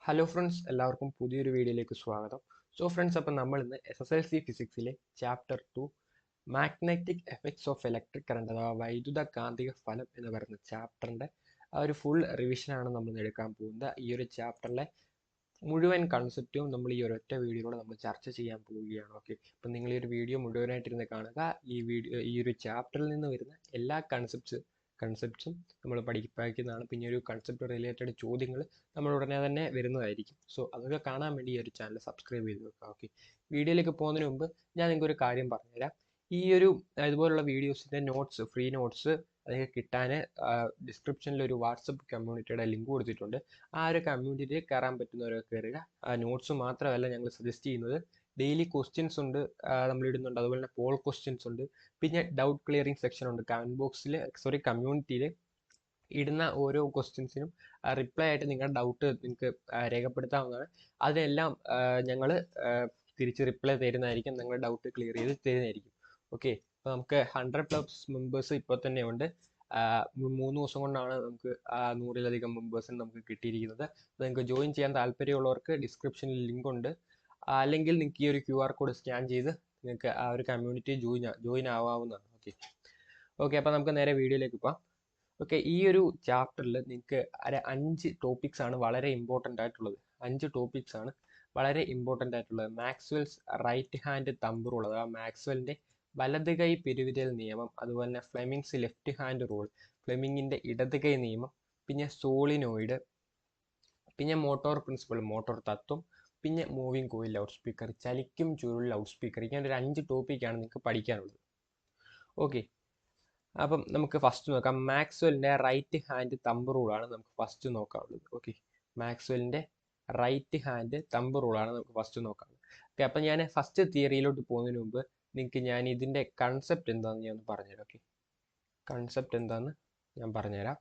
Hello friends, എല്ലാവർക്കും പുതിയൊരു വീഡിയോയിലേക്ക് സ്വാഗതം. ഫ്രണ്ട്സ്, അപ്പം നമ്മൾ ഇന്ന് SSLC ഫിസിക്സിലെ chapter 2 magnetic effects of electric current അഥവാ വൈദ്യുത കാന്തിക ഫലം എന്ന് പറയുന്ന ചാപ്റ്ററിൻ്റെ ഒരു ഫുൾ റിവിഷനാണ് നമ്മൾ എടുക്കാൻ പോകുന്നത്. ഈ ഒരു ചാപ്റ്ററിലെ മുഴുവൻ കൺസെപ്റ്റും നമ്മൾ ഈ ഒരൊറ്റ വീഡിയോയിലൂടെ നമ്മൾ ചർച്ച ചെയ്യാൻ പോവുകയാണ്. ഓക്കെ, അപ്പം നിങ്ങൾ ഈ ഒരു വീഡിയോ മുഴുവനായിട്ടിരുന്ന് കാണുക. ഈ ഒരു ചാപ്റ്ററിൽ നിന്ന് വരുന്ന എല്ലാ കൺസെപ്റ്റ്സും നമ്മൾ പഠിപ്പിക്കുന്നതാണ്. പിന്നെ ഒരു കൺസെപ്റ്റ് റിലേറ്റഡ് ചോദ്യങ്ങൾ നമ്മൾ ഉടനെ തന്നെ വരുന്നതായിരിക്കും. അതൊക്കെ കാണാൻ വേണ്ടി ഈ ഒരു ചാനൽ സബ്സ്ക്രൈബ് ചെയ്ത് വെക്കുക. ഓക്കെ, വീഡിയോയിലേക്ക് പോകുന്നതിന് മുമ്പ് ഞാൻ നിങ്ങൾക്ക് ഒരു കാര്യം പറഞ്ഞുതരാം. ഈ ഒരു ഇതുപോലുള്ള വീഡിയോസിൻ്റെ നോട്ട്സ്, ഫ്രീ നോട്ട്സ് അതൊക്കെ കിട്ടാൻ ഡിസ്ക്രിപ്ഷനിൽ ഒരു വാട്സപ്പ് കമ്മ്യൂണിറ്റിയുടെ ലിങ്ക് കൊടുത്തിട്ടുണ്ട്. ആ ഒരു കമ്മ്യൂണിറ്റിയിൽ കയറാൻ പറ്റുന്നവരൊക്കെ കയറുക. നോട്ട്സ് മാത്രമല്ല ഞങ്ങൾ സജസ്റ്റ് ചെയ്യുന്നത്, ഡെയിലി ക്വസ്റ്റ്യൻസ് ഉണ്ട്, നമ്മൾ ഇടുന്നുണ്ട്. അതുപോലെ തന്നെ പോൾ ക്വസ്റ്റ്യൻസ് ഉണ്ട്. പിന്നെ ഡൗട്ട് ക്ലിയറിംഗ് സെക്ഷൻ ഉണ്ട്. കമ്മ്യൂണിറ്റിയിൽ ഇടുന്ന ഓരോ ക്വസ്റ്റ്യൻസിനും റിപ്ലൈ ആയിട്ട് നിങ്ങളുടെ ഡൗട്ട് നിങ്ങൾക്ക് രേഖപ്പെടുത്താവുന്നതാണ്. അതിനെല്ലാം ഞങ്ങൾ തിരിച്ച് റിപ്ലൈ തരുന്നതായിരിക്കും. നിങ്ങളുടെ ഡൗട്ട് ക്ലിയർ ചെയ്ത് തരുന്നതായിരിക്കും. ഓക്കെ, അപ്പോൾ നമുക്ക് 100+ മെമ്പേഴ്സ് ഇപ്പോൾ തന്നെ ഉണ്ട്. 3 ദിവസം കൊണ്ടാണ് നമുക്ക് 100-ലധികം മെമ്പേഴ്സിന് നമുക്ക് കിട്ടിയിരിക്കുന്നത്. അപ്പോൾ നിങ്ങൾക്ക് ജോയിൻ ചെയ്യാൻ താല്പര്യമുള്ളവർക്ക് ഡിസ്ക്രിപ്ഷനിൽ ലിങ്ക് ഉണ്ട്. അല്ലെങ്കിൽ നിങ്ങൾക്ക് ഈ ഒരു QR കോഡ് സ്കാൻ ചെയ്ത് നിങ്ങൾക്ക് ആ ഒരു കമ്മ്യൂണിറ്റി ജോയിൻ ആവാവുന്നതാണ്. ഓക്കെ, അപ്പോൾ നമുക്ക് നേരെ വീഡിയോയിലേക്ക് പോകാം. ഓക്കെ, ഈ ഒരു ചാപ്റ്ററിൽ നിങ്ങൾക്ക് 5 ടോപ്പിക്സ് ആണ് വളരെ ഇമ്പോർട്ടൻ്റ് ആയിട്ടുള്ളത്. 5 ടോപ്പിക്സ് ആണ് വളരെ ഇമ്പോർട്ടൻ്റ് ആയിട്ടുള്ളത്. Maxwell's right hand thumb rule അഥവാ മാക്സ്വെലിൻ്റെ വലത് കൈ പെരുവിരൽ നിയമം, അതുപോലെ തന്നെ ഫ്ലെമിങ്സ് ലെഫ്റ്റ് ഹാൻഡ് റൂൾ, ഫ്ലെമിങ്ങിൻ്റെ ഇടത് കൈ നിയമം, പിന്നെ സോളിനോയിഡ്, പിന്നെ മോട്ടോർ പ്രിൻസിപ്പിൾ, മോട്ടോർ തത്വം, പിന്നെ മൂവിങ് കോയിൽ ലൗഡ് സ്പീക്കർ, ചലിക്കും ചുരുൾ ലൗഡ് സ്പീക്കർ. ഇങ്ങനെ ഒരു 5 ടോപ്പിക്കാണ് നിങ്ങൾക്ക് പഠിക്കാനുള്ളത്. ഓക്കെ, അപ്പം നമുക്ക് ഫസ്റ്റ് നോക്കാം. മാക്സ്വെലിൻ്റെ റൈറ്റ് ഹാൻഡ് തമ്പ് റൂളാണ് നമുക്ക് ഫസ്റ്റ് നോക്കാനുള്ളത്. ഓക്കെ, മാക്സ്വെലിൻ്റെ റൈറ്റ് ഹാൻഡ് തമ്പ് റൂളാണ് നമുക്ക് ഫസ്റ്റ് നോക്കാനുള്ളത്. ഓക്കെ, അപ്പം ഞാൻ ഫസ്റ്റ് തിയറിയിലോട്ട് പോകുന്നതിന് മുമ്പ് നിങ്ങൾക്ക് ഞാൻ ഇതിൻ്റെ കൺസെപ്റ്റ് എന്താണെന്ന് ഞാൻ പറഞ്ഞുതരാം. ഓക്കെ, കൺസെപ്റ്റ് എന്താണെന്ന് ഞാൻ പറഞ്ഞുതരാം.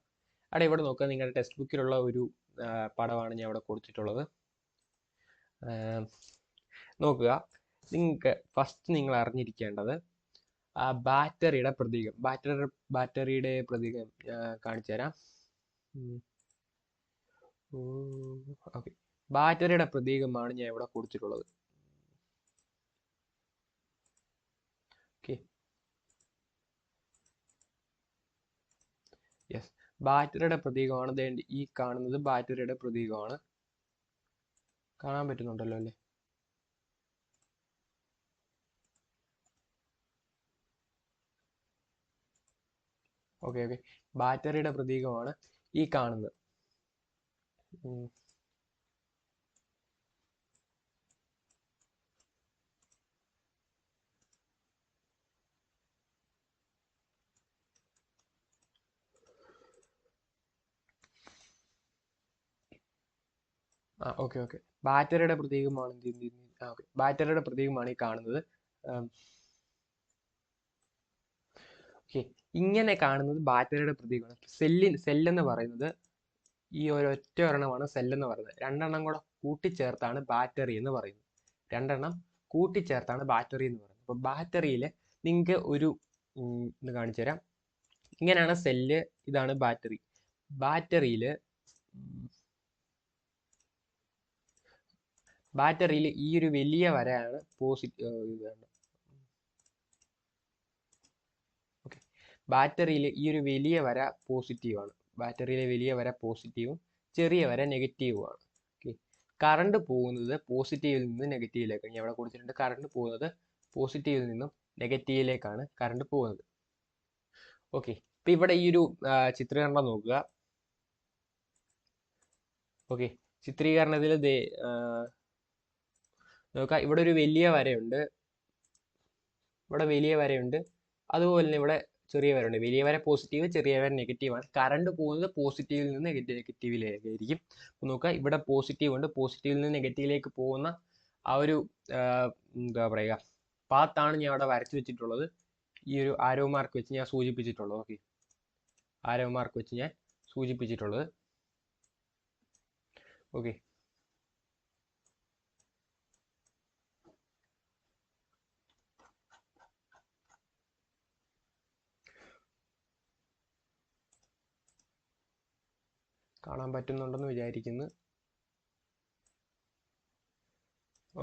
ഇവിടെ നോക്കുക, നിങ്ങളുടെ ടെക്സ്റ്റ് ബുക്കിലുള്ള ഒരു പടമാണ് ഞാൻ ഇവിടെ കൊടുത്തിട്ടുള്ളത്. നോക്കുക, നിങ്ങൾക്ക് ഫസ്റ്റ് നിങ്ങൾ അറിഞ്ഞിരിക്കേണ്ടത് ബാറ്ററിയുടെ പ്രതീകം. ബാറ്ററിയുടെ പ്രതീകം കാണിച്ചു തരാം. ഓക്കെ, ബാറ്ററിയുടെ പ്രതീകമാണ് ഞാൻ ഇവിടെ കൊടുത്തിട്ടുള്ളത്. ഓക്കെ, യെസ്, ബാറ്ററിയുടെ പ്രതീകമാണ് ഈ കാണുന്നത്. ബാറ്ററിയുടെ പ്രതീകമാണ്. കാണാൻ പറ്റുന്നുണ്ടല്ലോ അല്ലേ? ഓക്കെ, ബാറ്ററിയുടെ പ്രതീകമാണ് ഈ കാണുന്നത്. ഓക്കെ, ബാറ്ററിയുടെ പ്രതീകമാണ് ബാറ്ററിയുടെ പ്രതീകമാണ് ഈ കാണുന്നത്. ഓക്കെ, ഇങ്ങനെ കാണുന്നത് ബാറ്ററിയുടെ പ്രതീകമാണ്. സെല്ലെന്ന് പറയുന്നത് ഈ ഒരൊറ്റ ഒരെണ്ണമാണ് സെല്ലെന്ന് പറയുന്നത്. 2 എണ്ണം കൂടെ കൂട്ടിച്ചേർത്താണ് ബാറ്ററി എന്ന് പറയുന്നത്. 2 എണ്ണം കൂട്ടിച്ചേർത്താണ് ബാറ്ററി എന്ന് പറയുന്നത്. അപ്പോൾ ബാറ്ററിയിൽ നിങ്ങൾക്ക് ഒരു ഇത് കാണിച്ചു തരാം. ഇങ്ങനെയാണ് സെല്ല്, ഇതാണ് ബാറ്ററി. ബാറ്ററിയിൽ ഈ ഒരു വലിയ വരയാണ് ബാറ്ററിയിൽ ഈ ഒരു വലിയ വര പോസിറ്റീവാണ്. ബാറ്ററിയിലെ വലിയ വര പോസിറ്റീവും ചെറിയ വര നെഗറ്റീവുമാണ്. ഓക്കെ, കറണ്ട് പോകുന്നത് പോസിറ്റീവിൽ നിന്ന് നെഗറ്റീവിലേക്കാണ്. ഞാൻ ഇവിടെ കൊടുത്തിട്ടുണ്ട്, കറണ്ട് പോകുന്നത് പോസിറ്റീവിൽ നിന്നും നെഗറ്റീവിലേക്കാണ് കറണ്ട് പോകുന്നത്. ഓക്കെ, ഇപ്പം ഇവിടെ ഈ ഒരു ചിത്രീകരണം നോക്കുക. ഓക്കെ, ചിത്രീകരണത്തിൽ നോക്കുക, ഇവിടെ ഒരു വലിയ വരയുണ്ട്, അതുപോലെ തന്നെ ഇവിടെ ചെറിയ വരയുണ്ട്. വലിയ വര പോസിറ്റീവ്, ചെറിയ വര നെഗറ്റീവാണ്. കറണ്ട് പോകുന്നത് പോസിറ്റീവിൽ നിന്ന് നെഗറ്റീവിലേക്കായിരിക്കും. അപ്പോൾ നോക്കുക, ഇവിടെ പോസിറ്റീവ് ഉണ്ട്. പോസിറ്റീവിൽ നിന്ന് നെഗറ്റീവിലേക്ക് പോകുന്ന ആ ഒരു എന്താ പറയുക പാത്താണ് ഞാൻ അവിടെ വരച്ചു വെച്ചിട്ടുള്ളത്. ഈ ഒരു ആരോ മാർക്ക് വെച്ച് ഞാൻ സൂചിപ്പിച്ചിട്ടുള്ളത്. ഓക്കെ, ആരോ മാർക്ക് വെച്ച് ഞാൻ സൂചിപ്പിച്ചിട്ടുള്ളത്. ഓക്കെ, കാണാൻ പറ്റുന്നുണ്ടെന്ന് വിചാരിക്കുന്നു.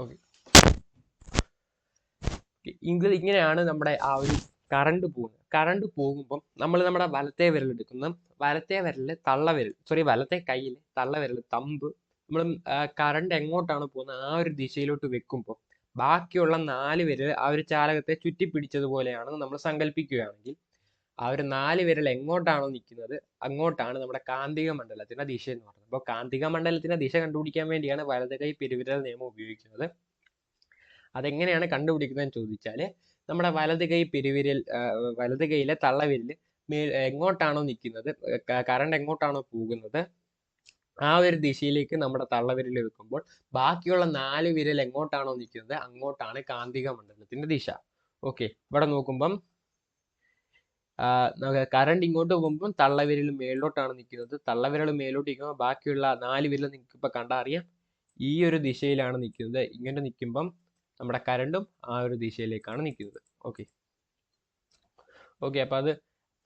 ഓക്കെ, ഇങ്ങനെയാണ് നമ്മുടെ ആ ഒരു കറണ്ട് പോകുന്നത്. കറണ്ട് പോകുമ്പം നമ്മൾ നമ്മുടെ വലത്തെ വിരൽ എടുക്കുന്ന വലത്തെ വിരലിൽ വലത്തെ കയ്യിൽ തള്ളവിരൽ തമ്പ് നമ്മൾ കറണ്ട് എങ്ങോട്ടാണ് പോകുന്നത് ആ ഒരു ദിശയിലോട്ട് വെക്കുമ്പോൾ ബാക്കിയുള്ള 4 വിരൽ ആ ഒരു ചാലകത്തെ ചുറ്റിപ്പിടിച്ചതുപോലെയാണെന്ന് നമ്മൾ സങ്കല്പിക്കുകയാണെങ്കിൽ ആ ഒരു 4 വിരൽ എങ്ങോട്ടാണോ നിൽക്കുന്നത് അങ്ങോട്ടാണ് നമ്മുടെ കാന്തിക മണ്ഡലത്തിന്റെ ദിശ എന്ന് പറയുന്നത്. അപ്പോൾ കാന്തിക മണ്ഡലത്തിന്റെ ദിശ കണ്ടുപിടിക്കാൻ വേണ്ടിയാണ് വലത് കൈ പെരുവിരൽ നിയമം ഉപയോഗിക്കുന്നത്. അതെങ്ങനെയാണ് കണ്ടുപിടിക്കുന്നതെന്ന് ചോദിച്ചാൽ നമ്മുടെ വലത് കൈയിലെ തള്ളവിരൽ എങ്ങോട്ടാണോ നിൽക്കുന്നത്, കറണ്ട് എങ്ങോട്ടാണോ പോകുന്നത് ആ ഒരു ദിശയിലേക്ക് നമ്മുടെ തള്ളവിരൽ വെക്കുമ്പോൾ ബാക്കിയുള്ള 4 വിരൽ എങ്ങോട്ടാണോ നിൽക്കുന്നത് അങ്ങോട്ടാണ് കാന്തിക മണ്ഡലത്തിന്റെ ദിശ. ഓക്കെ, ഇവിടെ നോക്കുമ്പം കറണ്ട് ഇങ്ങോട്ട് പോകുമ്പോൾ തള്ളവിരൽ മേലോട്ടാണ് നിൽക്കുന്നത്. തള്ളവിരൽ മേലോട്ട് നിൽക്കുമ്പോൾ ബാക്കിയുള്ള 4 വിരൽ നിങ്ങൾക്ക് ഇപ്പൊ കണ്ടാൽ അറിയാം ഈ ഒരു ദിശയിലാണ് നിൽക്കുന്നത്. ഇങ്ങനെ നിൽക്കുമ്പം നമ്മുടെ കറണ്ടും ആ ഒരു ദിശയിലേക്കാണ് നിൽക്കുന്നത്. ഓക്കെ ഓക്കെ, അപ്പൊ അത്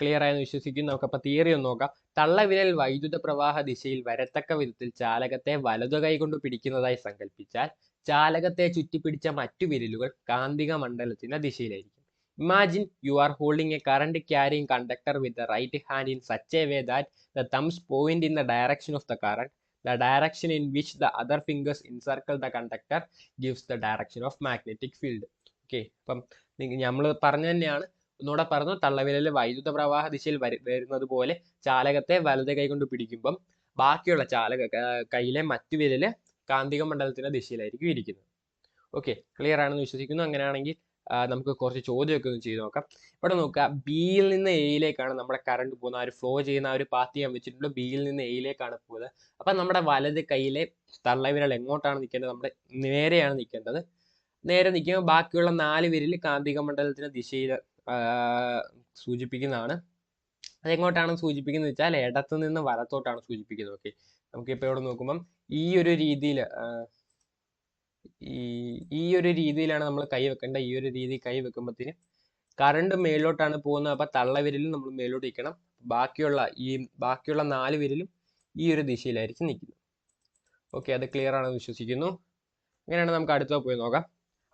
ക്ലിയർ ആയെന്ന് വിശ്വസിക്കുന്നു. നമുക്കപ്പോൾ തിയറി ഒന്ന് നോക്കാം. തള്ളവിരൽ വൈദ്യുത പ്രവാഹ ദിശയിൽ വരത്തക്ക വിധത്തിൽ ചാലകത്തെ വലതു കൈ കൊണ്ട് പിടിക്കുന്നതായി സങ്കല്പിച്ചാൽ ചാലകത്തെ ചുറ്റിപ്പിടിച്ച മറ്റു വിരലുകൾ കാന്തിക മണ്ഡലത്തിന്റെ ദിശയിലായിരിക്കും. Imagine you are holding a current carrying conductor with the right hand in such a way that the thumbs point in the direction of the current. The direction in which the other fingers encircle the conductor gives the direction of magnetic field. Okay, അപ്പം നമ്മൾ പറഞ്ഞു തന്നെയാണ്, ഒന്നുകൂടെ പറഞ്ഞു. തള്ളവിരൽ വൈദ്യുത പ്രവാഹ ദിശയിൽ വരുന്നത് പോലെ ചാലകത്തെ വലത് കൈ കൊണ്ട് പിടിക്കുമ്പം ബാക്കിയുള്ള കൈയിലെ മറ്റു വിരല് കാന്തിക മണ്ഡലത്തിന്റെ ദിശയിലായിരിക്കും ഇരിക്കുന്നത്. ഓക്കെ, ക്ലിയർ ആണെന്ന് വിശ്വസിക്കുന്നു. അങ്ങനെയാണെങ്കിൽ നമുക്ക് കുറച്ച് ചോദ്യമൊക്കെ ഒന്ന് ചെയ്ത് നോക്കാം. ഇവിടെ നോക്കുക, ബിയിൽ നിന്ന് എയിലേക്കാണ് നമ്മുടെ കറണ്ട് പോകുന്നത്. ആ ഒരു ഫ്ലോ ചെയ്യുന്ന ആ ഒരു പാത്ത് ഞാൻ വെച്ചിട്ടുണ്ട്. ബിയിൽ നിന്ന് എയിലേക്കാണ് പോകുന്നത്. അപ്പം നമ്മുടെ വലത് കൈയിലെ തള്ളവിരൽ എങ്ങോട്ടാണ് നിൽക്കേണ്ടത്? നമ്മുടെ നേരെയാണ് നിൽക്കേണ്ടത്. നേരെ നിൽക്കുമ്പോൾ ബാക്കിയുള്ള 4 വിരൽ കാന്തിക മണ്ഡലത്തിന്റെ ദിശയിൽ സൂചിപ്പിക്കുന്നതാണ്. അതെങ്ങോട്ടാണ് സൂചിപ്പിക്കുന്നത് വെച്ചാൽ ഇടത്തു നിന്ന് വലത്തോട്ടാണ് സൂചിപ്പിക്കുന്നത്. ഓക്കെ, നമുക്കിപ്പോൾ ഇവിടെ നോക്കുമ്പം ഈ ഒരു രീതിയിലാണ് നമ്മൾ കൈ വെക്കേണ്ടത്. ഈ ഒരു രീതി കൈ വെക്കുമ്പോഴത്തേന് കറണ്ട് മേലോട്ടാണ് പോകുന്നത്. അപ്പൊ തള്ളവിരലും നമ്മൾ മേലോട്ട് നിൽക്കണം. ബാക്കിയുള്ള 4 വിരലും ഈ ഒരു ദിശയിലായിരിക്കും നിൽക്കുന്നത്. ഓക്കെ, അത് ക്ലിയർ ആണെന്ന് വിശ്വസിക്കുന്നു. അങ്ങനെയാണ് നമുക്ക് അടുത്ത പോയി നോക്കാം.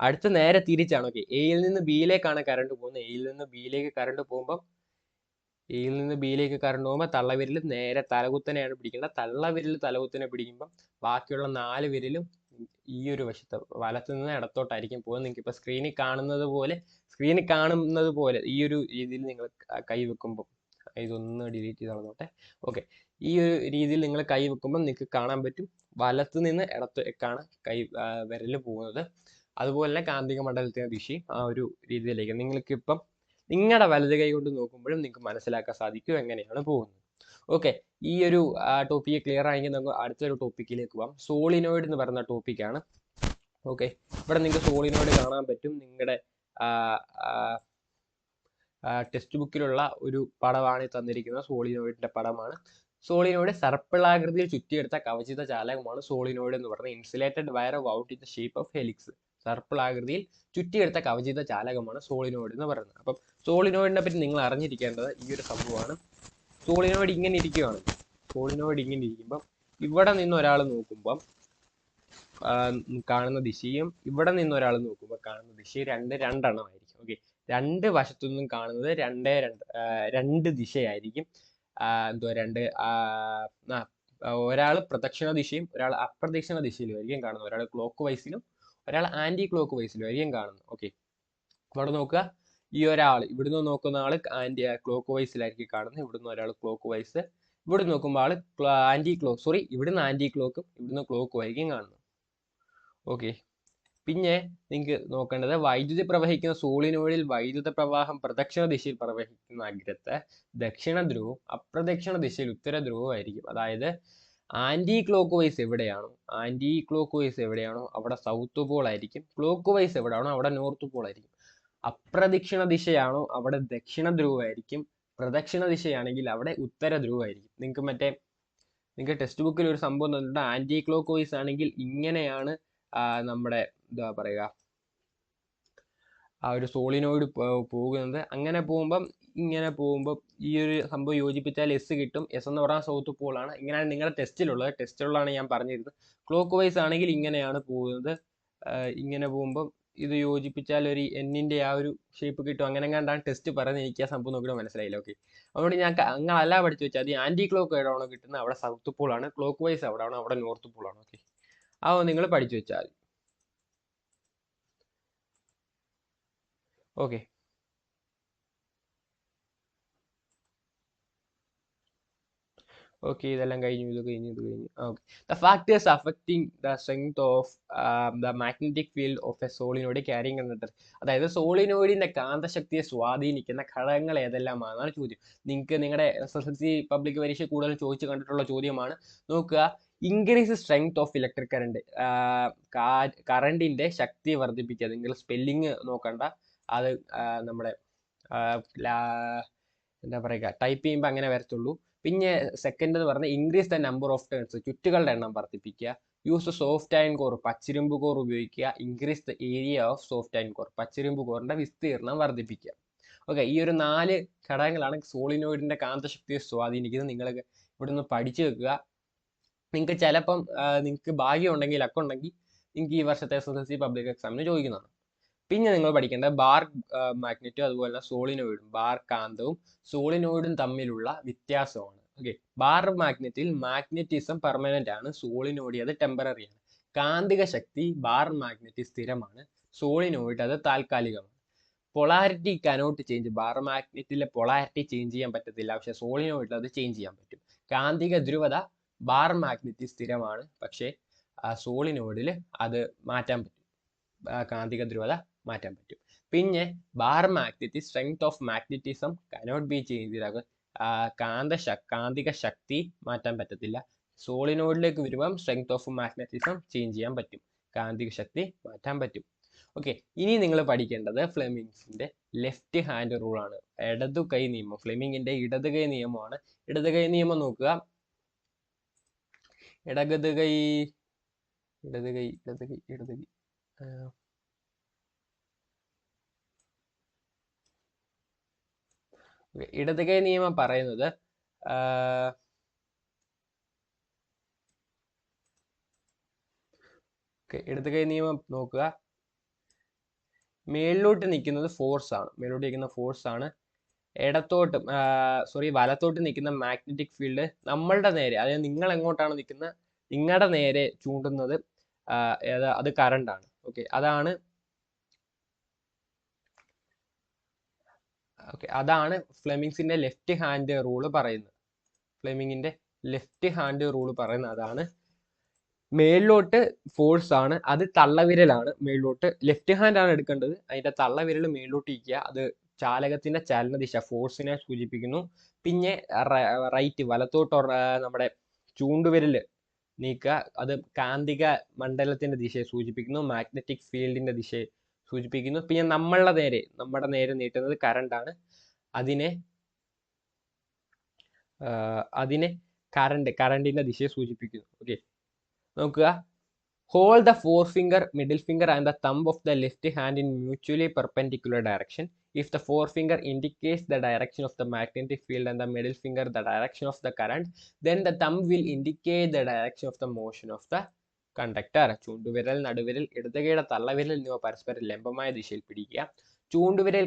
അടുത്ത നേരെ തിരിച്ചാണ്. ഓക്കെ, എയിൽ നിന്ന് ബിയിലേക്കാണ് കറണ്ട് പോകുന്നത്. എയിൽ നിന്ന് ബിയിലേക്ക് കറണ്ട് പോകുമ്പോൾ തള്ളവിരൽ നേരെ തലകുത്തനെയാണ് പിടിക്കേണ്ടത്. തള്ളവിരൽ തലകുത്തനെ പിടിക്കുമ്പോൾ ബാക്കിയുള്ള 4 വിരലും ഈ ഒരു വശത്ത് വലത്തു നിന്ന് ഇടത്തോട്ടായിരിക്കും പോകുന്നത്. നിങ്ങൾക്ക് ഇപ്പൊ സ്ക്രീനിൽ കാണുന്നത് പോലെ ഈ ഒരു രീതിയിൽ നിങ്ങൾ കൈ വെക്കുമ്പോൾ, ഇതൊന്ന് ഡിലീറ്റ് ചെയ്ത് കളഞ്ഞോട്ടെ. ഓക്കെ, ഈ ഒരു രീതിയിൽ നിങ്ങൾ കൈ വെക്കുമ്പോൾ നിങ്ങൾക്ക് കാണാൻ പറ്റും വലത്തു നിന്ന് ഇടത്തേക്കാണ് വിരൽ പോകുന്നത്. അതുപോലെ തന്നെ കാന്തിക മണ്ഡലത്തിന്റെ ദിശയും ആ ഒരു രീതിയിലേക്ക് നിങ്ങൾക്ക് ഇപ്പം നിങ്ങളുടെ വലത് കൈ കൊണ്ട് നോക്കുമ്പോഴും നിങ്ങൾക്ക് മനസ്സിലാക്കാൻ സാധിക്കും എങ്ങനെയാണ് പോകുന്നത്. ഓക്കെ, ഈ ഒരു ടോപ്പിക്ക് ക്ലിയർ ആയെങ്കിൽ നമുക്ക് അടുത്തൊരു ടോപ്പിക്കിലേക്ക് പോകാം. സോളിനോയിഡ് എന്ന് പറയുന്ന ടോപ്പിക്കാണ്. ഓക്കെ, ഇവിടെ നിങ്ങൾക്ക് സോളിനോയിഡ് കാണാൻ പറ്റും. നിങ്ങളുടെ ടെക്സ്റ്റ് ബുക്കിലുള്ള ഒരു പടമാണ് തന്നിരിക്കുന്നത്. സോളിനോയിഡിന്റെ പടമാണ്. സോളിനോയിഡ് സർപ്പിളാകൃതിയിൽ ചുറ്റിയെടുത്ത കവചിത ചാലകമാണ് സോളിനോയിഡ് എന്ന് പറയുന്നത്. Insulated wire out in the shape of helix. സർപ്പിളാകൃതിയിൽ ചുറ്റിയെടുത്ത കവചിത ചാലകമാണ് സോളിനോയിഡ് എന്ന് പറയുന്നത്. അപ്പം സോളിനോയിഡിനെ പറ്റി നിങ്ങൾ അറിഞ്ഞിരിക്കേണ്ടത് ഈ ഒരു സംഭവമാണ്. സോളിനോയിഡ് ഇങ്ങനെ ഇരിക്കുമ്പം ഇവിടെ നിന്ന് ഒരാൾ നോക്കുമ്പം കാണുന്ന ദിശയും ഇവിടെ നിന്ന് ഒരാൾ നോക്കുമ്പോൾ കാണുന്ന ദിശയും രണ്ടെണ്ണമായിരിക്കും. ഓക്കെ, രണ്ട് വശത്തു നിന്നും കാണുന്നത് രണ്ട് ദിശയായിരിക്കും. ഒരാൾ പ്രദക്ഷിണ ദിശയും ഒരാൾ അപ്രദക്ഷിണ ദിശയിലും ആയിരിക്കും കാണുന്നത്. ഒരാൾ ക്ലോക്ക് വൈസിലും ഒരാൾ ആന്റി ക്ലോക്ക് വൈസിലും ആയിരിക്കും കാണുന്നത്. ഓക്കെ, ഇവിടെ നോക്കുക, ഈ ഒരാൾ ഇവിടുന്ന് നോക്കുന്ന ആൾ ക്ലോക്ക് വൈസിലായിരിക്കും കാണുന്നത്. ഇവിടുന്ന് ഒരാൾ ക്ലോക്ക് വൈസ്, ഇവിടെ നോക്കുമ്പോൾ ആൾ ഇവിടുന്ന് ആന്റി ക്ലോക്കും ഇവിടുന്ന് ക്ലോക്കും ആയിരിക്കും കാണുന്നത്. ഓക്കെ, പിന്നെ നിങ്ങൾക്ക് നോക്കേണ്ടത് വൈദ്യുതി പ്രവഹിക്കുന്ന സോളിനോയിഡിൽ വൈദ്യുത പ്രവാഹം പ്രദക്ഷിണ ദിശയിൽ പ്രവഹിക്കുന്ന അഗ്രത്ത് ദക്ഷിണ ധ്രുവവും അപ്രദക്ഷിണ ദിശയിൽ ഉത്തര ധ്രുവവും ആയിരിക്കും. അതായത് ആന്റി ക്ലോക്ക് വൈസ് എവിടെയാണോ അവിടെ സൗത്ത് പോൾ ആയിരിക്കും. ക്ലോക്ക് വൈസ് എവിടെയാണോ അവിടെ നോർത്ത് പോൾ ആയിരിക്കും. അപ്രദക്ഷിണ ദിശയാണോ അവിടെ ദക്ഷിണ ധ്രുവമായിരിക്കും. പ്രദക്ഷിണ ദിശയാണെങ്കിൽ അവിടെ ഉത്തര ധ്രുവമായിരിക്കും. നിങ്ങൾക്ക് ടെക്സ്റ്റ് ബുക്കിൽ ഒരു സംഭവം തന്നിട്ടുണ്ട്. ആന്റി ക്ലോക്ക് വൈസ് ആണെങ്കിൽ ഇങ്ങനെയാണ് നമ്മുടെ എന്താ പറയുക ആ ഒരു സോളിനോയിഡ് പോകുന്നത്. അങ്ങനെ പോകുമ്പം ഈ ഒരു സംഭവം യോജിപ്പിച്ചാൽ എസ് കിട്ടും. എസ് എന്ന് പറഞ്ഞാൽ സൗത്ത് പോളാണ്. ഇങ്ങനെയാണ് നിങ്ങളുടെ ടെസ്റ്റിലുള്ളതാണ് ഞാൻ പറഞ്ഞിരുന്നത്. ക്ലോക്ക് വൈസ് ആണെങ്കിൽ ഇങ്ങനെയാണ് പോകുന്നത്. ഇങ്ങനെ പോകുമ്പം ഇത് യോജിപ്പിച്ചാൽ ഒരു എന്നിൻ്റെ ആ ഒരു ഷേപ്പ് കിട്ടും. അങ്ങനെ കണ്ടാണ് ടെസ്റ്റ് പറയുന്നത്. എനിക്ക് ആ സംഭവം നോക്കിയിട്ട് മനസ്സിലായില്ല. ഓക്കെ, അതുകൊണ്ട് ഞാൻ അങ്ങനല്ല പഠിച്ചു വെച്ചാൽ അത് ആൻറ്റി ക്ലോക്ക് എവിടെയാണോ കിട്ടുന്നത് അവിടെ സൗത്ത് പോളാണ്, ക്ലോക്ക് വൈസ് എവിടെയാണോ അവിടെ നോർത്ത് പോളാണ്. ഓക്കെ, അത് നിങ്ങൾ പഠിച്ചു വെച്ചാൽ മതി. ഓക്കെ, ഓക്കെ, ഇതെല്ലാം കഴിഞ്ഞു, ഇത് കഴിഞ്ഞു, ഇത് കഴിഞ്ഞു. Okay, the factors affecting the strength of the magnetic field of A solenoid carrying conductor. അതായത് സോളിനോയിഡിന്റെ കാന്തശക്തിയെ സ്വാധീനിക്കുന്ന ഘടകങ്ങൾ ഏതെല്ലാമാണെന്നാണ് ചോദ്യം. നിങ്ങൾക്ക് നിങ്ങളുടെ SSLC പബ്ലിക് പരീക്ഷ കൂടുതൽ ചോദിച്ചു കണ്ടിട്ടുള്ള ചോദ്യമാണ്. നോക്കുക, increase strength of electric current, കറണ്ടിന്റെ ശക്തി വർദ്ധിപ്പിക്കുക. നിങ്ങൾ സ്പെല്ലിങ് നോക്കണ്ട, അത് നമ്മുടെ എന്താ പറയുക, ടൈപ്പ് ചെയ്യുമ്പോൾ അങ്ങനെ വരത്തുള്ളൂ. പിന്നെ സെക്കൻഡ് എന്ന് പറഞ്ഞാൽ increase the number of turns, ചുറ്റുകളുടെ എണ്ണം വർദ്ധിപ്പിക്കുക. യൂസ് സോഫ്റ്റ് അയൺ കോർ, പച്ചിരുമ്പ് കോർ ഉപയോഗിക്കുക. Increase the area of soft iron core, പച്ചിരുമ്പ് കോറിന്റെ വിസ്തീർണം വർദ്ധിപ്പിക്കുക. ഓക്കെ, ഈ ഒരു 4 ഘടകങ്ങളാണ് സോളിനോയിഡിന്റെ കാന്തശക്തിയെ സ്വാധീനിക്കുന്നത്. നിങ്ങൾ ഇവിടുന്ന് പഠിച്ചു വെക്കുക. നിങ്ങൾക്ക് ചിലപ്പം നിങ്ങൾക്ക് ഭാഗ്യം ഉണ്ടെങ്കിൽ, ലക്ക് ഉണ്ടെങ്കിൽ നിങ്ങൾക്ക് ഈ വർഷത്തെ SSLC പബ്ലിക് എക്സാമിന് ചോദിക്കുന്നതാണ്. പിന്നെ നിങ്ങൾ പഠിക്കേണ്ടത് ബാർ മാഗ്നറ്റും അതുപോലെ തന്നെ സോളിനോയിഡും, ബാർ കാന്തവും സോളിനോയിഡും തമ്മിലുള്ള വ്യത്യാസമാണ്. ഓക്കെ, ബാർ മാഗ്നറ്റിൽ മാഗ്നറ്റിസം പെർമനന്റ് ആണ്, സോളിനോയിഡ് അത് ടെമ്പററി ആണ്. കാന്തിക ശക്തി ബാർ മാഗ്നറ്റിൽ സ്ഥിരമാണ്, സോളിനോയിഡ് അത് താൽക്കാലികമാണ്. പൊളാരിറ്റി കനോട്ട് ചേഞ്ച്, ബാർ മാഗ്നറ്റിലെ പൊളാരിറ്റി ചേഞ്ച് ചെയ്യാൻ പറ്റത്തില്ല, പക്ഷെ സോളിനോയിഡിൽ അത് ചേഞ്ച് ചെയ്യാൻ പറ്റും. കാന്തിക ധ്രുവത ബാർ മാഗ്നറ്റിൽ സ്ഥിരമാണ്, പക്ഷേ സോളിനോയിഡിൽ അത് മാറ്റാൻ പറ്റും, കാന്തിക ധ്രുവത മാറ്റാൻ പറ്റും. പിന്നെ bar magnetic strength of magnetism cannot be change, കാന്തിക ശക്തി മാറ്റാൻ പറ്റത്തില്ല. സോളിനോയിഡിലേക്ക് വരുമ്പം സ്ട്രെങ്ത് ഓഫ് മാഗ്നറ്റിസം ചേഞ്ച് ചെയ്യാൻ പറ്റും, കാന്തിക ശക്തി മാറ്റാൻ പറ്റും. ഓക്കെ, ഇനി നിങ്ങൾ പഠിക്കേണ്ടത് ഫ്ലെമിങ്സിന്റെ ലെഫ്റ്റ് ഹാൻഡ് റൂൾ ആണ്, ഇടതു കൈ നിയമം. ഫ്ലെമിങ്ങിന്റെ ഇടത് കൈ നിയമമാണ്. ഇടത് കൈ നിയമം നോക്കുക. ഇടത് കൈ ഇടത് കൈ ഇടത് കൈ ഇടത് കൈ ഇടത് കൈ നിയമം പറയുന്നത് ഇടത് കൈ നിയമം നോക്കുക. മേളിലോട്ട് നിൽക്കുന്നത് ഫോഴ്സ് ആണ്, മേളിലോട്ട് നിൽക്കുന്ന ഫോഴ്സ് ആണ്. ഇടത്തോട്ട് വലത്തോട്ട് നിൽക്കുന്ന മാഗ്നറ്റിക് ഫീൽഡ് നമ്മളുടെ നേരെ, അതായത് നിങ്ങൾ എങ്ങോട്ടാണ് നിൽക്കുന്നത് നിങ്ങളുടെ നേരെ ചൂണ്ടുന്നത് അത് കറണ്ട് ആണ്. ഓക്കെ, അതാണ് അതാണ് ഫ്ലെമിങ്സിന്റെ ലെഫ്റ്റ് ഹാൻഡ് റൂള് പറയുന്നത്. ഫ്ലെമിങ്ങിന്റെ ലെഫ്റ്റ് ഹാൻഡ് റൂള് പറയുന്നത് അതാണ്. മേളിലോട്ട് ഫോഴ്സ് ആണ്, അത് തള്ളവിരലാണ്. മേളിലോട്ട് ലെഫ്റ്റ് ഹാൻഡ് ആണ് എടുക്കേണ്ടത്, അതിന്റെ തള്ളവിരൽ മേളിലോട്ട് ഇരിക്കുക, അത് ചാലകത്തിന്റെ ചലനദിശ ഫോഴ്സിനെ സൂചിപ്പിക്കുന്നു. പിന്നെ റൈറ്റ് വലത്തോട്ട് നമ്മുടെ ചൂണ്ടുവിരൽ നീക്കുക, അത് കാന്തിക മണ്ഡലത്തിന്റെ ദിശയെ സൂചിപ്പിക്കുന്നു, മാഗ്നറ്റിക് ഫീൽഡിന്റെ ദിശയെ സൂചിപ്പിക്കുന്നു. പിന്നെ നമ്മുടെ നേരെ നീട്ടുന്നത് കറണ്ടാണ്, അതിനെ കറണ്ടിന്റെ ദിശയെ സൂചിപ്പിക്കുന്നു. ഓക്കെ, നോക്കുക. Hold the forefinger, middle finger and the thumb of the left hand in mutually perpendicular direction. If the forefinger indicates the direction of the magnetic field and the middle finger the direction of the current, then the thumb will indicate the direction of the motion of the conductor. ചൂണ്ടുവിരൽ, നടുവിരൽ, ഇടതുകൈയുടെ തള്ളവിരൽ എന്നിവ പരസ്പരം ലംബമായ ദിശയിൽ പിടിക്കുക. ചൂണ്ടുവിരൽ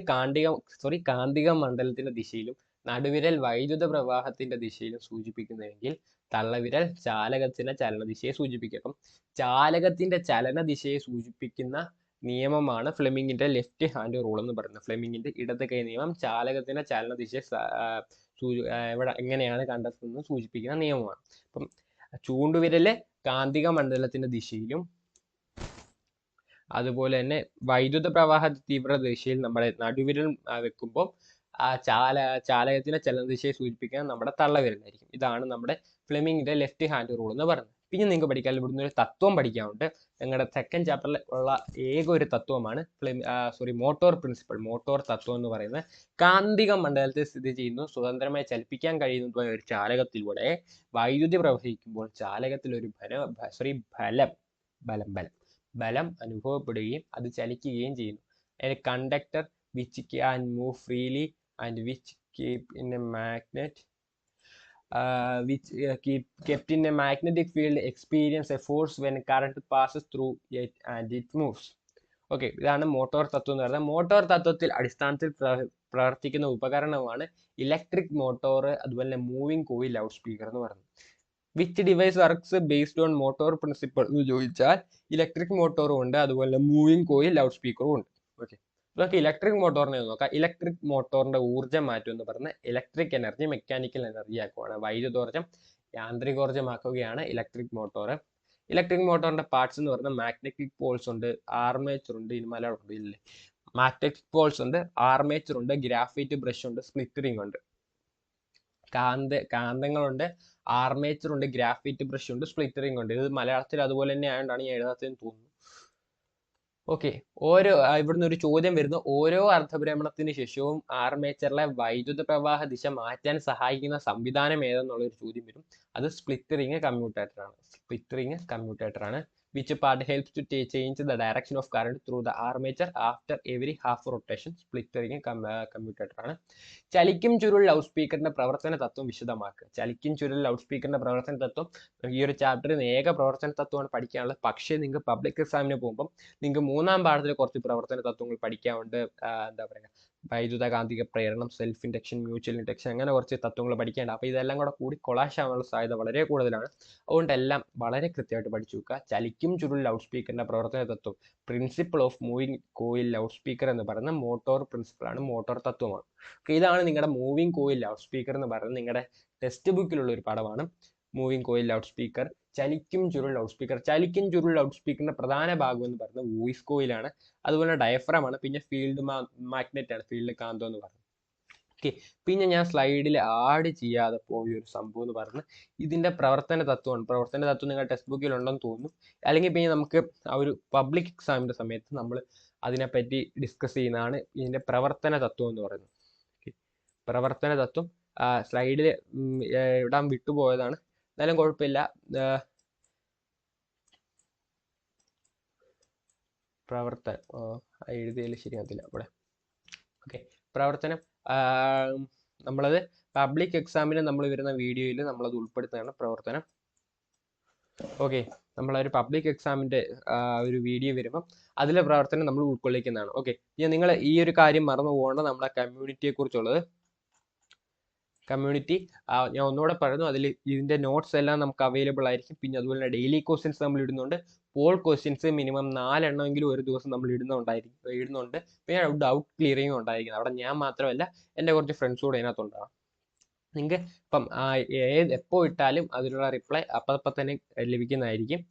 കാന്തിക മണ്ഡലത്തിന്റെ ദിശയിലും നടുവിരൽ വൈദ്യുത പ്രവാഹത്തിന്റെ ദിശയിലും സൂചിപ്പിക്കുന്നുവെങ്കിൽ തള്ളവിരൽ ചാലകത്തിന്റെ ചലനദിശയെ സൂചിപ്പിക്കും. അപ്പം ചാലകത്തിന്റെ ചലനദിശയെ സൂചിപ്പിക്കുന്ന നിയമമാണ് ഫ്ലെമിങ്ങിന്റെ ലെഫ്റ്റ് ഹാൻഡ് റൂൾ എന്ന് പറയുന്നത്. ഫ്ലെമിങ്ങിന്റെ ഇടത് കൈ നിയമം ചാലകത്തിന്റെ ചലനദിശയെ എങ്ങനെയാണ് കണ്ടെത്തുന്നത് സൂചിപ്പിക്കുന്ന നിയമമാണ്. അപ്പം ചൂണ്ടുവിരല് കാന്തിക മണ്ഡലത്തിന്റെ ദിശയിലും അതുപോലെ തന്നെ വൈദ്യുത പ്രവാഹ തീവ്ര ദിശയിൽ നമ്മുടെ നടുവിരൽ വെക്കുമ്പോൾ ആ ചാലകത്തിന്റെ ചലനദിശയെ സൂചിപ്പിക്കാൻ നമ്മുടെ തള്ളവിരലായിരിക്കും. ഇതാണ് നമ്മുടെ ഫ്ലെമിങ്ങിന്റെ ലെഫ്റ്റ് ഹാൻഡ് റൂൾ എന്ന് പറയുന്നത്. പിന്നെ നിങ്ങൾക്ക് പഠിക്കാൻ ഇവിടുന്ന് ഒരു തത്വം പഠിക്കാനുണ്ട്. നിങ്ങളുടെ സെക്കൻഡ് ചാപ്റ്ററിൽ ഉള്ള ഏക ഒരു തത്വമാണ് മോട്ടോർ പ്രിൻസിപ്പൾ, മോട്ടോർ തത്വം എന്ന് പറയുന്നത്. കാന്തിക മണ്ഡലത്തിൽ സ്ഥിതി ചെയ്യുന്നു, സ്വതന്ത്രമായി ചലിപ്പിക്കാൻ കഴിയുന്നതുമായ ഒരു ചാലകത്തിലൂടെ വൈദ്യുതി പ്രവഹിക്കുമ്പോൾ ചാലകത്തിൽ ഒരു ബലം അനുഭവപ്പെടുകയും അത് ചലിക്കുകയും ചെയ്യുന്നു. Conductor which can move freely and which keep in a magnet which kept in a magnetic field experience a force when current passes through it and it moves. Okay, ഇതാണ് മോട്ടോർ തത്വം എന്ന് പറയുന്നത്. മോട്ടോർ തത്വത്തിൽ അടിസ്ഥാനത്തിൽ പ്രവർത്തിക്കുന്ന ഉപകരണമാണ് electric motor, അതുപോലെ തന്നെ മൂവിങ് കോയിൽ ലൗഡ് സ്പീക്കർ എന്ന് പറയുന്നത്. Which device works based on motor principle എന്ന് ചോദിച്ചാൽ ഇലക്ട്രിക് മോട്ടോറും ഉണ്ട്, അതുപോലെ മൂവിങ് കോയിൽ ലൗഡ് സ്പീക്കറും ഉണ്ട്. ഓക്കെ, നമുക്ക് ഇലക്ട്രിക് മോട്ടോറിനെ നോക്കാം. ഇലക്ട്രിക് മോട്ടോറിന്റെ ഊർജ്ജ മാറ്റം എന്ന് പറയുന്നത് ഇലക്ട്രിക് എനർജി മെക്കാനിക്കൽ എനർജി ആക്കുവാണ്. വൈദ്യുതോർജ്ജം യാന്ത്രികോർജ്ജമാക്കുകയാണ് ഇലക്ട്രിക് മോട്ടോർ. ഇലക്ട്രിക് മോട്ടോറിന്റെ പാർട്സ് എന്ന് പറയുന്നത് മാഗ്നറ്റിക് പോൾസ് ഉണ്ട്, ആർമേച്ചർ ഉണ്ട്, ഇനി മലയാളം ഉണ്ട് ഇല്ലേ, മാഗ്നറ്റിക് പോൾസ് ഉണ്ട്, ആർമേച്ചർ ഉണ്ട്, ഗ്രാഫൈറ്റ് ബ്രഷ് ഉണ്ട്, സ്പ്ലിറ്റ് റിംഗ് ഉണ്ട്. കാന്തങ്ങളുണ്ട്, ആർമേച്ചർ ഉണ്ട്, ഗ്രാഫൈറ്റ് ബ്രഷ് ഉണ്ട്, സ്പ്ലിറ്റ് റിംഗ് ഉണ്ട്. ഇത് മലയാളത്തിൽ അതുപോലെ തന്നെ ആയതുകൊണ്ടാണ് ഞാൻ എഴുതാത്തതെന്ന് തോന്നുന്നു. ഓക്കെ, ഇവിടുന്ന് ഒരു ചോദ്യം വരുന്നു. ഓരോ അർദ്ധഭ്രമണത്തിന് ശേഷവും ആർമേച്ചറിലെ വൈദ്യുത പ്രവാഹ ദിശ മാറ്റാൻ സഹായിക്കുന്ന സംവിധാനം ഏതെന്നുള്ളൊരു ചോദ്യം വരും. അത് സ്പ്ലിറ്റ് റിംഗ് കമ്മ്യൂട്ടേറ്റർ ആണ്. സ്പ്ലിറ്റ് റിംഗ് കമ്മ്യൂട്ടേറ്റർ ആണ്. Which part helps to change the direction of current through the armature after every half rotation? Split ring commutator ആണ്. ചലിക്കും ചുരുൾ ലൗഡ് സ്പീക്കറിന്റെ പ്രവർത്തന തത്വം വിശദമാക്കുക. ചലിക്കും ചുരുൾ ലൗഡ് സ്പീക്കറിന്റെ പ്രവർത്തന തത്വം ഈ ഒരു ചാപ്റ്ററിൽ ഏക പ്രവർത്തന തത്വമാണ് പഠിക്കാനുള്ളത്. പക്ഷേ നിങ്ങൾക്ക് പബ്ലിക് എക്സാമിന് പോകുമ്പോൾ നിങ്ങൾക്ക് 3-ാം പാഠത്തിൽ കുറച്ച് പ്രവർത്തന തത്വങ്ങൾ പഠിക്കാനുണ്ട്. എന്താ പറയുക, വൈദ്യുത കാന്തിക പ്രേരണം, സെൽഫ് ഇൻഡക്ഷൻ, മ്യൂച്വൽ ഇൻഡക്ഷൻ, അങ്ങനെ കുറച്ച് തത്വങ്ങൾ പഠിക്കേണ്ട. അപ്പോൾ ഇതെല്ലാം കൂടി കൊളാഷ് ആവാനുള്ള സാധ്യത വളരെ കൂടുതലാണ്. അതുകൊണ്ട് എല്ലാം വളരെ കൃത്യമായിട്ട് പഠിച്ചു വെക്കുക. ചലിക്കും ചുരുൾ ലൗഡ് സ്പീക്കറിന്റെ പ്രവർത്തന തത്വം, principle of moving coil loud speaker എന്ന് പറയുന്ന മോട്ടോർ പ്രിൻസിപ്പിൾ ആണ്, മോട്ടോർ തത്വമാണ്. ഇതാണ് നിങ്ങളുടെ മൂവിങ് കോയിൽ ലൗഡ് സ്പീക്കർ എന്ന് പറയുന്നത്. നിങ്ങളുടെ ടെക്സ്റ്റ് ബുക്കിലുള്ള ഒരു പാഠമാണ് മൂവിങ് കോയിൽ ലൗഡ് സ്പീക്കർ. ചലിക്കും ചുരുൾ ലൗഡ് സ്പീക്കർ. ചലിക്കും ചുരുൾ ലൗഡ് സ്പീക്കറിന്റെ പ്രധാന ഭാഗം എന്ന് പറയുന്നത് വോയിസ് കോയിലാണ്, അതുപോലെ ഡയഫ്രം ആണ്, പിന്നെ ഫീൽഡ് മാഗ്നറ്റ് ആണ്, ഫീൽഡ് കാന്തം എന്ന് പറയുന്നത്. ഓക്കെ, പിന്നെ ഞാൻ സ്ലൈഡിൽ ആഡ് ചെയ്യാതെ പോയ ഒരു സംഭവം എന്ന് പറയുന്നത് ഇതിന്റെ പ്രവർത്തന തത്വമാണ്. പ്രവർത്തന തത്വം നിങ്ങൾ ടെക്സ്റ്റ് ബുക്കിൽ ഉണ്ടെന്ന് തോന്നുന്നു. അല്ലെങ്കിൽ പിന്നെ നമുക്ക് ആ ഒരു പബ്ലിക് എക്സാമിന്റെ സമയത്ത് നമ്മൾ അതിനെപ്പറ്റി ഡിസ്കസ് ചെയ്യുന്നതാണ് ഇതിന്റെ പ്രവർത്തന തത്വം എന്ന് പറയുന്നത്. പ്രവർത്തന തത്വം സ്ലൈഡിൽ ഇടാൻ വിട്ടുപോയതാണ്, എന്നാലും കുഴപ്പമില്ല. എഴുതിയതിൽ ശരിയാകത്തില്ല അവിടെ. ഓക്കെ, പ്രവർത്തനം നമ്മളത് പബ്ലിക് എക്സാമിന് നമ്മൾ വരുന്ന വീഡിയോയിൽ നമ്മളത് ഉൾപ്പെടുത്തുന്നതാണ് പ്രവർത്തനം. ഓക്കെ, നമ്മളൊരു പബ്ലിക് എക്സാമിന്റെ ഒരു വീഡിയോ വരുമ്പം അതിലെ പ്രവർത്തനം നമ്മൾ ഉൾക്കൊള്ളിക്കുന്നതാണ്. ഓക്കെ, നിങ്ങൾ ഈ ഒരു കാര്യം മറന്നു പോകേണ്ട, നമ്മുടെ കമ്മ്യൂണിറ്റിയെ കുറിച്ചുള്ളത്. കമ്മ്യൂണിറ്റി ഞാൻ ഒന്നുകൂടെ പറയുന്നു, അതിൽ ഇതിന്റെ നോട്ട്സ് എല്ലാം നമുക്ക് അവൈലബിൾ ആയിരിക്കും. പിന്നെ അതുപോലെ തന്നെ ഡെയിലി ക്വസ്റ്റ്യൻസ് നമ്മൾ ഇടുന്നുണ്ട്. പോൾ ക്വസ്റ്റ്യൻസ് മിനിമം 4 എണ്ണമെങ്കിലും ഒരു ദിവസം നമ്മൾ ഇടുന്നുണ്ട്. പിന്നെ ഡൗട്ട് ക്ലിയറിംഗ് ഉണ്ടായിരിക്കുന്നത്. അവിടെ ഞാൻ മാത്രമല്ല, എൻ്റെ കുറച്ച് ഫ്രണ്ട്സ് കൂടെ ഇതിനകത്തുണ്ടാകും. നിങ്ങൾക്ക് ഇപ്പം എപ്പോൾ ഇട്ടാലും അതിനുള്ള റിപ്ലൈ അപ്പം തന്നെ ലഭിക്കുന്നതായിരിക്കും.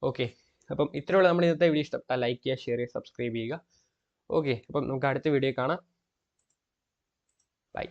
ഓക്കെ, അപ്പം ഇത്രയുള്ള നമ്മൾ ഇന്നത്തെ വീഡിയോ ഇഷ്ടപ്പെട്ടാൽ ലൈക്ക് ചെയ്യുക, ഷെയർ ചെയ്യുക, സബ്സ്ക്രൈബ് ചെയ്യുക. ഓക്കെ, അപ്പം നമുക്ക് അടുത്ത വീഡിയോ കാണാം. ബൈ.